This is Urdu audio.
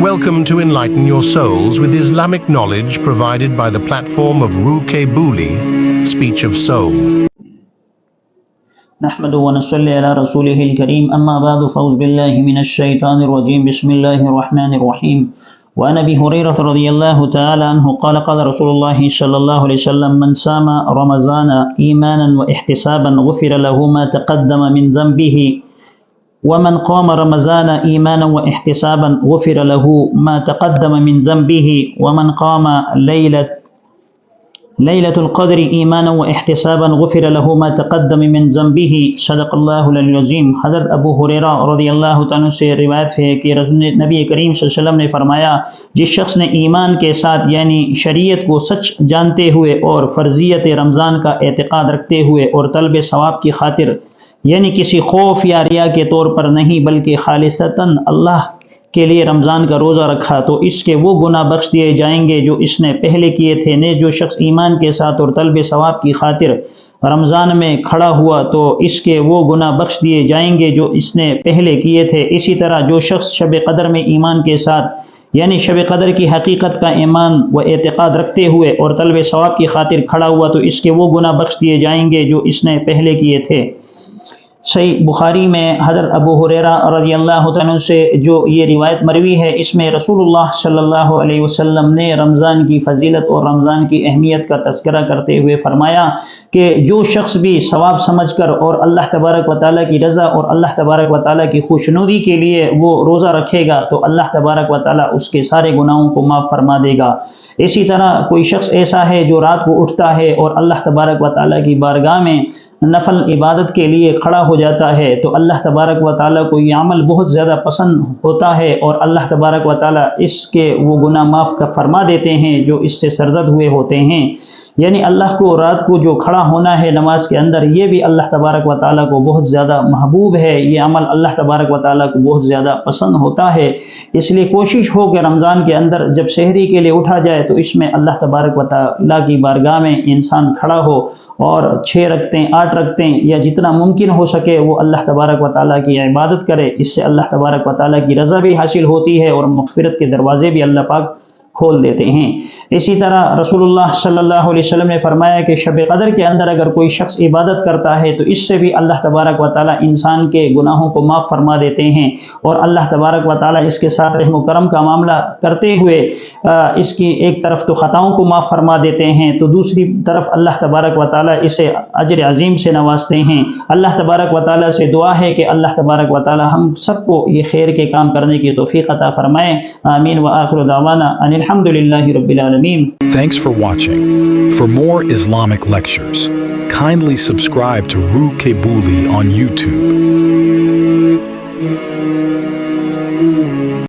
Welcome to Enlighten Your Souls with Islamic knowledge provided by the platform of Ruke Buli, Speech of Soul. نحمد ونصلي على رسوله الكريم أما بعد فأعوذ بالله من الشيطان الرجيم بسم الله الرحمن الرحيم وعن أبي هريرة رضي الله تعالى عنه قال قال رسول الله صلى الله عليه وسلم من صام رمضان إيمانا واحتسابا غفر له ما تقدم من ذنبه ومن قام رمضان إيمانا واحتسابا غفر له ما تقدم من ذنبه ومن قام ليلة القدر ایمانا و احتسابا غفر له ما تقدم من ذنبه صدق اللہ العلی العظیم۔ حضرت ابو ہریرہ رضی اللہ تعالیٰ سے روایت ہے کہ نبی کریم صلی اللہ علیہ وسلم نے فرمایا، جس شخص نے ایمان کے ساتھ یعنی شریعت کو سچ جانتے ہوئے اور فرضیت رمضان کا اعتقاد رکھتے ہوئے اور طلب ثواب کی خاطر یعنی کسی خوف یا ریا کے طور پر نہیں بلکہ خالصتاً اللہ کے لیے رمضان کا روزہ رکھا تو اس کے وہ گناہ بخش دیے جائیں گے جو اس نے پہلے کیے تھے۔ نے جو شخص ایمان کے ساتھ اور طلب ثواب کی خاطر رمضان میں کھڑا ہوا تو اس کے وہ گناہ بخش دیے جائیں گے جو اس نے پہلے کیے تھے۔ اسی طرح جو شخص شب قدر میں ایمان کے ساتھ یعنی شب قدر کی حقیقت کا ایمان و اعتقاد رکھتے ہوئے اور طلب ثواب کی خاطر کھڑا ہوا تو اس کے وہ گناہ بخش دیے جائیں گے جو اس نے پہلے کیے تھے۔ صحیح بخاری میں حضرت ابو ہریرہ رضی اللہ عنہ سے جو یہ روایت مروی ہے، اس میں رسول اللہ صلی اللہ علیہ وسلم نے رمضان کی فضیلت اور رمضان کی اہمیت کا تذکرہ کرتے ہوئے فرمایا کہ جو شخص بھی ثواب سمجھ کر اور اللہ تبارک و تعالیٰ کی رضا اور اللہ تبارک و تعالیٰ کی خوشنودی کے لیے وہ روزہ رکھے گا تو اللہ تبارک و تعالیٰ اس کے سارے گناہوں کو معاف فرما دے گا۔ اسی طرح کوئی شخص ایسا ہے جو رات کو اٹھتا ہے اور اللہ تبارک و تعالیٰ کی بارگاہ میں نفل عبادت کے لیے کھڑا ہو جاتا ہے تو اللہ تبارک و تعالیٰ کو یہ عمل بہت زیادہ پسند ہوتا ہے اور اللہ تبارک و تعالیٰ اس کے وہ گناہ معاف فرما دیتے ہیں جو اس سے سرزد ہوئے ہوتے ہیں۔ یعنی اللہ کو رات کو جو کھڑا ہونا ہے نماز کے اندر، یہ بھی اللہ تبارک و تعالیٰ کو بہت زیادہ محبوب ہے، یہ عمل اللہ تبارک و تعالیٰ کو بہت زیادہ پسند ہوتا ہے۔ اس لیے کوشش ہو کہ رمضان کے اندر جب سحری کے لیے اٹھا جائے تو اس میں اللہ تبارک و تعالیٰ کی بارگاہ میں انسان کھڑا ہو اور 6 رکعتیں 8 رکعتیں یا جتنا ممکن ہو سکے وہ اللہ تبارک و تعالیٰ کی عبادت کرے۔ اس سے اللہ تبارک و تعالیٰ کی رضا بھی حاصل ہوتی ہے اور مغفرت کے دروازے بھی اللہ پاک کھول دیتے ہیں۔ اسی طرح رسول اللہ صلی اللہ علیہ وسلم نے فرمایا کہ شب قدر کے اندر اگر کوئی شخص عبادت کرتا ہے تو اس سے بھی اللہ تبارک و تعالیٰ انسان کے گناہوں کو معاف فرما دیتے ہیں اور اللہ تبارک و تعالیٰ اس کے ساتھ رحم و کرم کا معاملہ کرتے ہوئے اس کی ایک طرف تو خطاؤں کو معاف فرما دیتے ہیں تو دوسری طرف اللہ تبارک و تعالیٰ اسے اجر عظیم سے نوازتے ہیں۔ اللہ تبارک و تعالیٰ سے دعا ہے کہ اللہ تبارک و تعالیٰ ہم سب کو یہ خیر کے کام کرنے کی توفیق عطا فرمائے۔ آمین وآخر دعوانا ان الحمد للہ رب العالمین۔ Thanks for watching. For more Islamic lectures, kindly subscribe to Ruke Buli on YouTube.